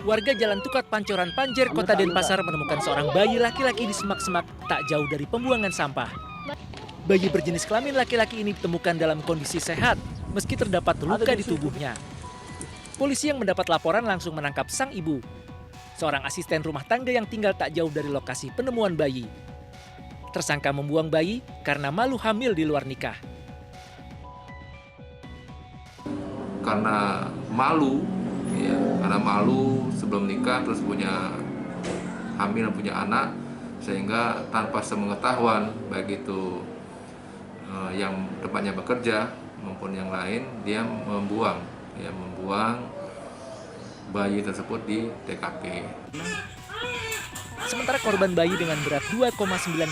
Warga Jalan Tukat Pancoran Panjer, Kota Denpasar menemukan seorang bayi laki-laki di semak-semak tak jauh dari pembuangan sampah. Bayi berjenis kelamin laki-laki ini ditemukan dalam kondisi sehat, meski terdapat luka di tubuhnya. Polisi yang mendapat laporan langsung menangkap sang ibu, seorang asisten rumah tangga yang tinggal tak jauh dari lokasi penemuan bayi. Tersangka membuang bayi karena malu hamil di luar nikah. Karena malu sebelum nikah terus punya hamil dan punya anak, sehingga tanpa sepengetahuan baik itu yang tempatnya bekerja maupun yang lain, dia membuang bayi tersebut di TKP. Sementara korban bayi dengan berat 2,9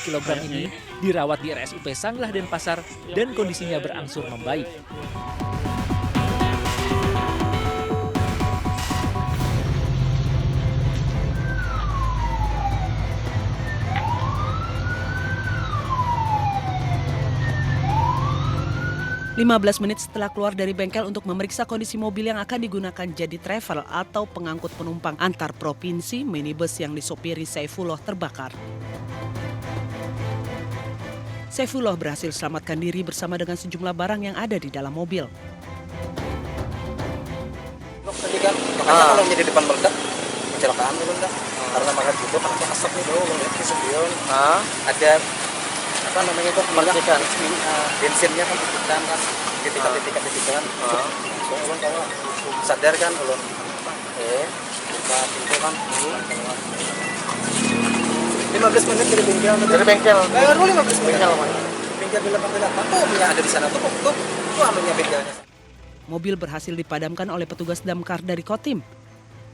kg ini dirawat di RSUP Sanglah Denpasar dan kondisinya berangsur membaik. 15 menit setelah keluar dari bengkel untuk memeriksa kondisi mobil yang akan digunakan jadi travel atau pengangkut penumpang antar provinsi, minibus yang disopiri Saifullah terbakar. Saifullah berhasil selamatkan diri bersama dengan sejumlah barang yang ada di dalam mobil. Tadi kan, makanya kalau menjadi depan meledak, kecelakaan dulu enggak. Karena makan juga, karena asap nih dulu, melihat ke spion. Ada apa namanya itu percikan bensinnya kan ditikan kan ditikan so ulun kalau sadar kan ulun buka pintu kan 15 menit dari bengkel baru 15 menit bengkel di belakang tuh yang ada di sana tuh anunya bengkelnya. Mobil berhasil dipadamkan oleh petugas damkar dari Kotim.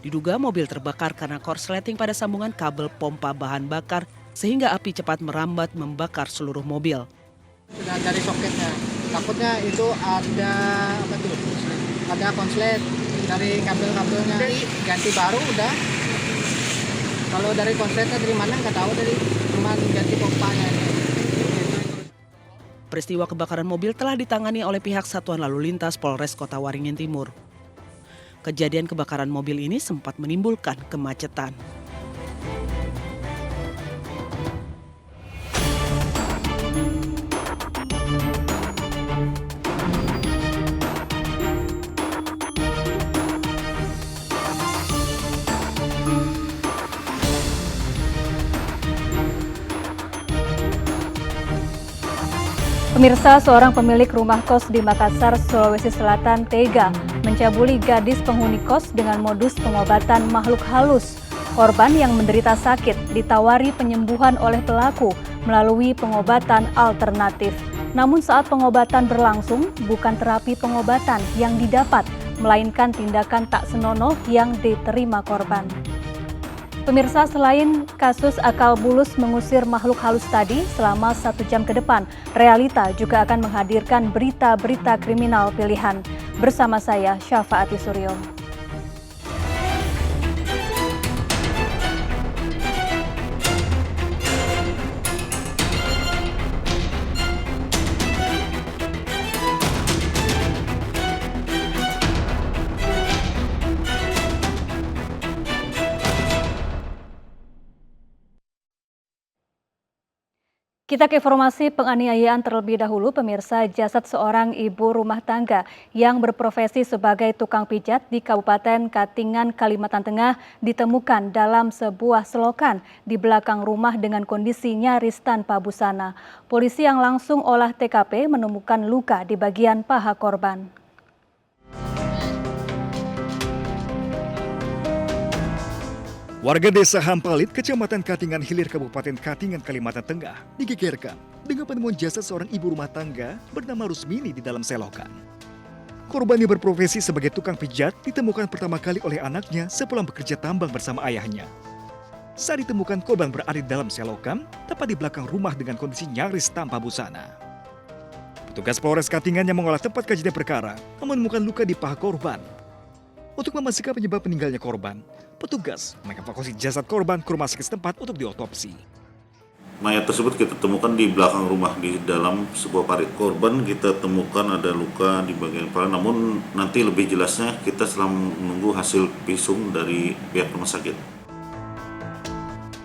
Diduga mobil terbakar karena korsleting pada sambungan kabel pompa bahan bakar sehingga api cepat merambat membakar seluruh mobil. Sudah dari soketnya, takutnya itu ada apa tuh? Ada konslet dari kabel-kabelnya. Ganti baru udah. Kalau dari konsletnya dari mana nggak tahu, dari cuma ganti pompanya. Peristiwa kebakaran mobil telah ditangani oleh pihak Satuan Lalu Lintas Polres Kota Waringin Timur. Kejadian kebakaran mobil ini sempat menimbulkan kemacetan. Pemirsa, seorang pemilik rumah kos di Makassar, Sulawesi Selatan tega mencabuli gadis penghuni kos dengan modus pengobatan makhluk halus. Korban yang menderita sakit ditawari penyembuhan oleh pelaku melalui pengobatan alternatif. Namun saat pengobatan berlangsung, bukan terapi pengobatan yang didapat, melainkan tindakan tak senonoh yang diterima korban. Pemirsa, selain kasus akal bulus mengusir makhluk halus tadi selama 1 jam ke depan, Realita juga akan menghadirkan berita-berita kriminal pilihan. Bersama saya, Syafaati Suryo. Kita ke informasi penganiayaan terlebih dahulu, pemirsa. Jasad seorang ibu rumah tangga yang berprofesi sebagai tukang pijat di Kabupaten Katingan, Kalimantan Tengah ditemukan dalam sebuah selokan di belakang rumah dengan kondisi nyaris tanpa busana. Polisi yang langsung olah TKP menemukan luka di bagian paha korban. Warga desa Hampalit, Kecamatan Katingan Hilir, Kabupaten Katingan, Kalimantan Tengah, digegerkan dengan penemuan jasad seorang ibu rumah tangga bernama Rusmini di dalam selokan. Korban yang berprofesi sebagai tukang pijat ditemukan pertama kali oleh anaknya sepulang bekerja tambang bersama ayahnya. Saat ditemukan, korban berada di dalam selokan, tepat di belakang rumah dengan kondisi nyaris tanpa busana. Petugas Polres Katingan yang mengolah tempat kejadian perkara menemukan luka di paha korban. Untuk memastikan penyebab meninggalnya korban, petugas mengevakuasi jasad korban ke rumah sakit setempat untuk diotopsi. Mayat tersebut kita temukan di belakang rumah di dalam sebuah parit. Korban kita temukan ada luka di bagian kepala, namun nanti lebih jelasnya kita setelah menunggu hasil visum dari pihak rumah sakit.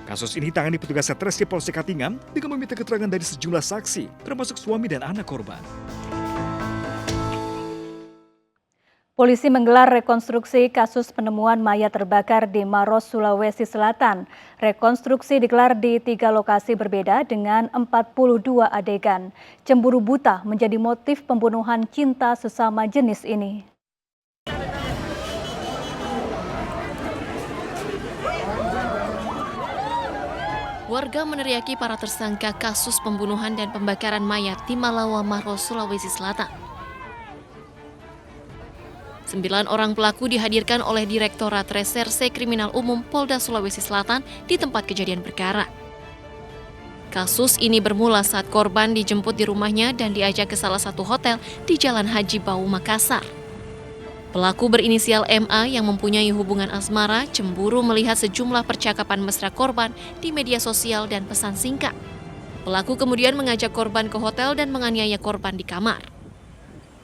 Kasus ini ditangani petugas Satreskrim Polsek Katingan dengan meminta keterangan dari sejumlah saksi, termasuk suami dan anak korban. Polisi menggelar rekonstruksi kasus penemuan mayat terbakar di Maros, Sulawesi Selatan. Rekonstruksi digelar di 3 lokasi berbeda dengan 42 adegan. Cemburu buta menjadi motif pembunuhan cinta sesama jenis ini. Warga meneriaki para tersangka kasus pembunuhan dan pembakaran mayat di Malawa, Maros, Sulawesi Selatan. 9 orang pelaku dihadirkan oleh Direktorat Reserse Kriminal Umum Polda Sulawesi Selatan di tempat kejadian perkara. Kasus ini bermula saat korban dijemput di rumahnya dan diajak ke salah satu hotel di Jalan Haji Bau, Makassar. Pelaku berinisial MA yang mempunyai hubungan asmara cemburu melihat sejumlah percakapan mesra korban di media sosial dan pesan singkat. Pelaku kemudian mengajak korban ke hotel dan menganiaya korban di kamar.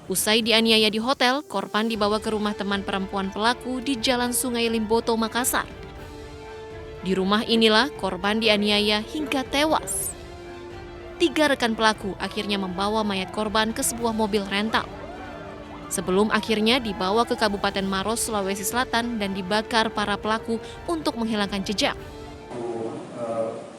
Usai dianiaya di hotel, korban dibawa ke rumah teman perempuan pelaku di Jalan Sungai Limboto, Makassar. Di rumah inilah korban dianiaya hingga tewas. 3 rekan pelaku akhirnya membawa mayat korban ke sebuah mobil rental. Sebelum akhirnya dibawa ke Kabupaten Maros, Sulawesi Selatan dan dibakar para pelaku untuk menghilangkan jejak.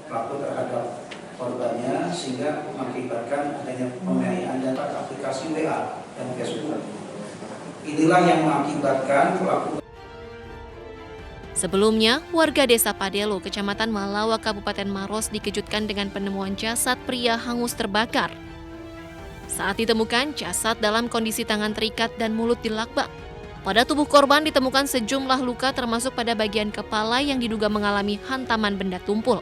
Pelaku terhadap korbannya sehingga mengakibatkan adanya penganiayaan dan aplikasi WA dan Facebook. Inilah yang mengakibatkan pelaku. Sebelumnya, warga desa Padelo, Kecamatan Malawa, Kabupaten Maros dikejutkan dengan penemuan jasad pria hangus terbakar. Saat ditemukan, jasad dalam kondisi tangan terikat dan mulut dilakbak. Pada tubuh korban ditemukan sejumlah luka termasuk pada bagian kepala yang diduga mengalami hantaman benda tumpul.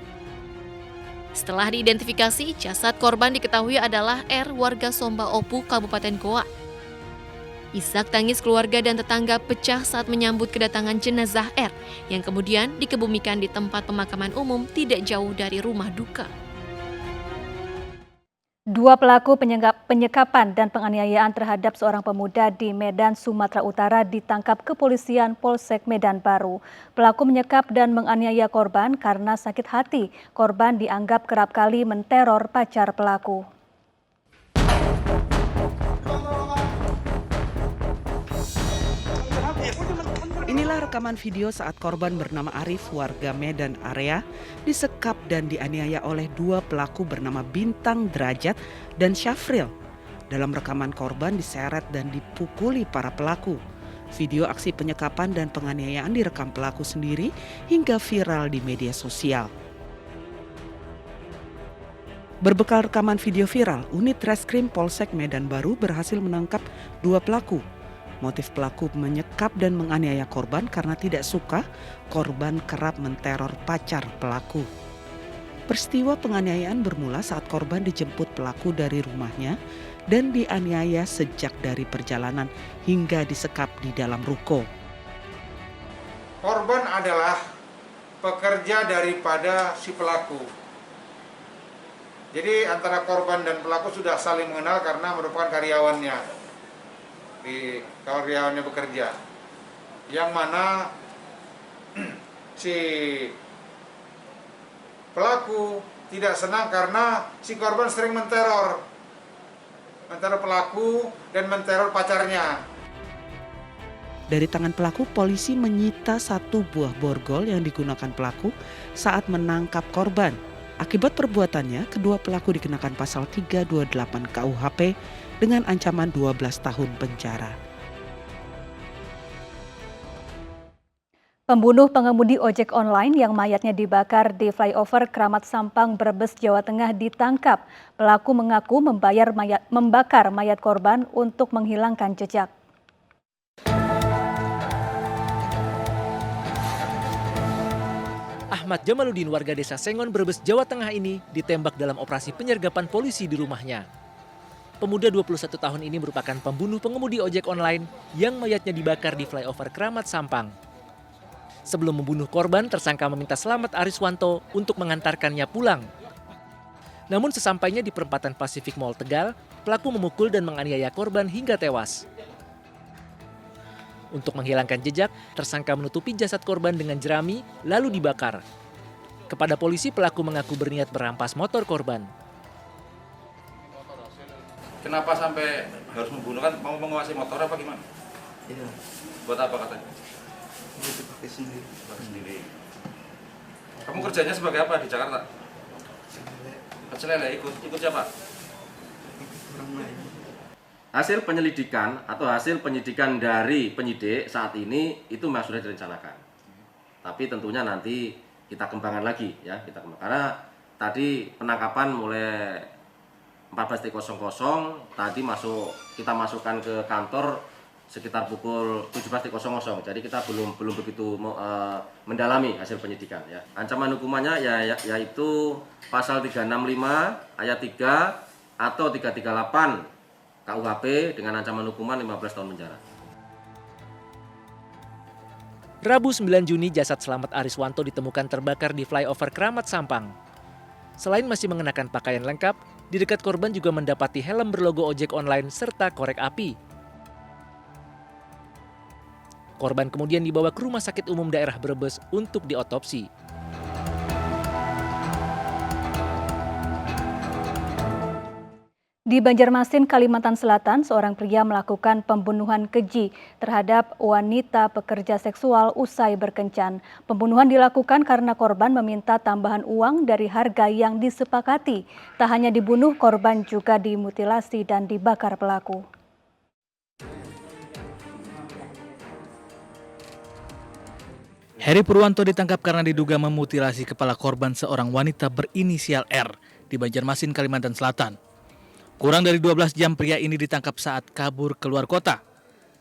Setelah diidentifikasi, jasad korban diketahui adalah R, warga Somba Opu, Kabupaten Goa. Isak tangis keluarga dan tetangga pecah saat menyambut kedatangan jenazah R yang kemudian dikebumikan di tempat pemakaman umum tidak jauh dari rumah duka. 2 pelaku penyekapan dan penganiayaan terhadap seorang pemuda di Medan, Sumatera Utara ditangkap kepolisian Polsek Medan Baru. Pelaku menyekap dan menganiaya korban karena sakit hati. Korban dianggap kerap kali menteror pacar pelaku. Inilah rekaman video saat korban bernama Arif, warga Medan area, disekap dan dianiaya oleh 2 pelaku bernama Bintang Derajat dan Syafril. Dalam rekaman korban diseret dan dipukuli para pelaku. Video aksi penyekapan dan penganiayaan direkam pelaku sendiri hingga viral di media sosial. Berbekal rekaman video viral, unit Reskrim Polsek Medan Baru berhasil menangkap 2 pelaku. Motif pelaku menyekap dan menganiaya korban karena tidak suka korban kerap menteror pacar pelaku. Peristiwa penganiayaan bermula saat korban dijemput pelaku dari rumahnya dan dianiaya sejak dari perjalanan hingga disekap di dalam ruko. Korban adalah pekerja daripada si pelaku. Jadi antara korban dan pelaku sudah saling mengenal karena merupakan karyawannya. Di karyawannya bekerja, yang mana si pelaku tidak senang karena si korban sering menteror pelaku dan menteror pacarnya. Dari tangan pelaku, polisi menyita 1 buah borgol yang digunakan pelaku saat menangkap korban. Akibat perbuatannya, kedua pelaku dikenakan pasal 328 KUHP dengan ancaman 12 tahun penjara. Pembunuh pengemudi ojek online yang mayatnya dibakar di flyover Kramat Sampang, Brebes, Jawa Tengah ditangkap. Pelaku mengaku membakar mayat korban untuk menghilangkan jejak. Ahmad Jamaluddin, warga desa Sengon, Brebes, Jawa Tengah ini ditembak dalam operasi penyergapan polisi di rumahnya. Pemuda 21 tahun ini merupakan pembunuh pengemudi ojek online yang mayatnya dibakar di flyover Kramat Sampang. Sebelum membunuh korban, tersangka meminta Slamet Ariswanto untuk mengantarkannya pulang. Namun sesampainya di perempatan Pacific Mall Tegal, pelaku memukul dan menganiaya korban hingga tewas. Untuk menghilangkan jejak, tersangka menutupi jasad korban dengan jerami lalu dibakar. Kepada polisi, pelaku mengaku berniat merampas motor korban. Kenapa sampai harus membunuh, kan mau menguasai motor apa gimana? Iya. Buat apa katanya? Pakai sendiri. Kamu kerjanya sebagai apa di Jakarta? Pecel lele, ikut siapa? Hasil penyelidikan atau hasil penyidikan dari penyidik saat ini itu memang sudah direncanakan. Tapi tentunya nanti kita kembangkan lagi ya, karena tadi penangkapan mulai 14.00 tadi kita masukkan ke kantor sekitar pukul 17.00. Jadi kita belum begitu mendalami hasil penyidikan ya. Ancaman hukumannya yaitu pasal 365 ayat 3 atau 338 KUHP dengan ancaman hukuman 15 tahun penjara. Rabu 9 Juni, jasad Slamet Ariswanto ditemukan terbakar di flyover Kramat Sampang. Selain masih mengenakan pakaian lengkap, di dekat korban juga mendapati helm berlogo ojek online serta korek api. Korban kemudian dibawa ke Rumah Sakit Umum Daerah Brebes untuk diotopsi. Di Banjarmasin, Kalimantan Selatan, seorang pria melakukan pembunuhan keji terhadap wanita pekerja seksual usai berkencan. Pembunuhan dilakukan karena korban meminta tambahan uang dari harga yang disepakati. Tak hanya dibunuh, korban juga dimutilasi dan dibakar pelaku. Heri Purwanto ditangkap karena diduga memutilasi kepala korban seorang wanita berinisial R di Banjarmasin, Kalimantan Selatan. Kurang dari 12 jam pria ini ditangkap saat kabur keluar kota.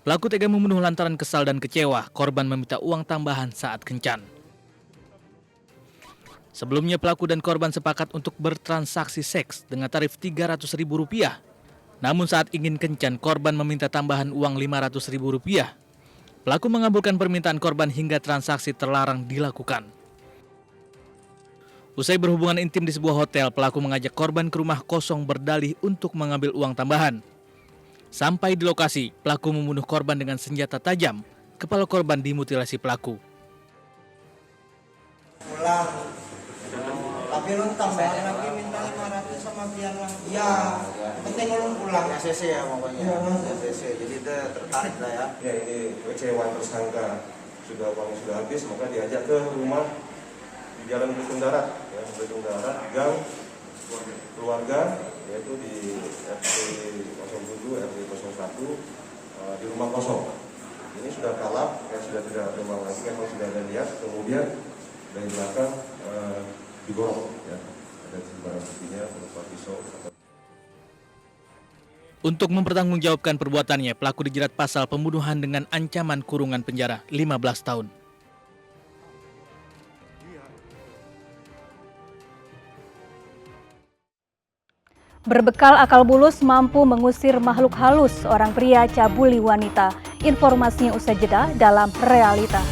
Pelaku tega membunuh lantaran kesal dan kecewa, korban meminta uang tambahan saat kencan. Sebelumnya pelaku dan korban sepakat untuk bertransaksi seks dengan tarif Rp300.000. Namun saat ingin kencan, korban meminta tambahan uang Rp500.000. Pelaku mengabulkan permintaan korban hingga transaksi terlarang dilakukan. Usai berhubungan intim di sebuah hotel, pelaku mengajak korban ke rumah kosong berdalih untuk mengambil uang tambahan. Sampai di lokasi, pelaku membunuh korban dengan senjata tajam. Kepala korban dimutilasi pelaku. Pulang. Tapi lu tambahan lagi minta 500 sama biar lang. Iya. Penting lu pulang. ACC ya pokoknya. ACC. Jadi dia tertarik lah ya. Ya ini kecewa tersangka. Sudah uangnya sudah habis, maka diajak ke rumah di Jalan Belitung Darat, ya, Belitung Darat, gang keluarga, yaitu di RT 07, RT 01, di rumah kosong. Ini sudah kalap, ya, sudah tidak memang lagi, memang sudah ada lihat. Kemudian dari belakang digorok, ya, ada barang buktinya berupa pisau. Untuk mempertanggungjawabkan perbuatannya, pelaku dijerat pasal pembunuhan dengan ancaman kurungan penjara 15 tahun. Berbekal akal bulus mampu mengusir makhluk halus, seorang pria cabuli wanita. Informasinya usai jeda dalam Realita.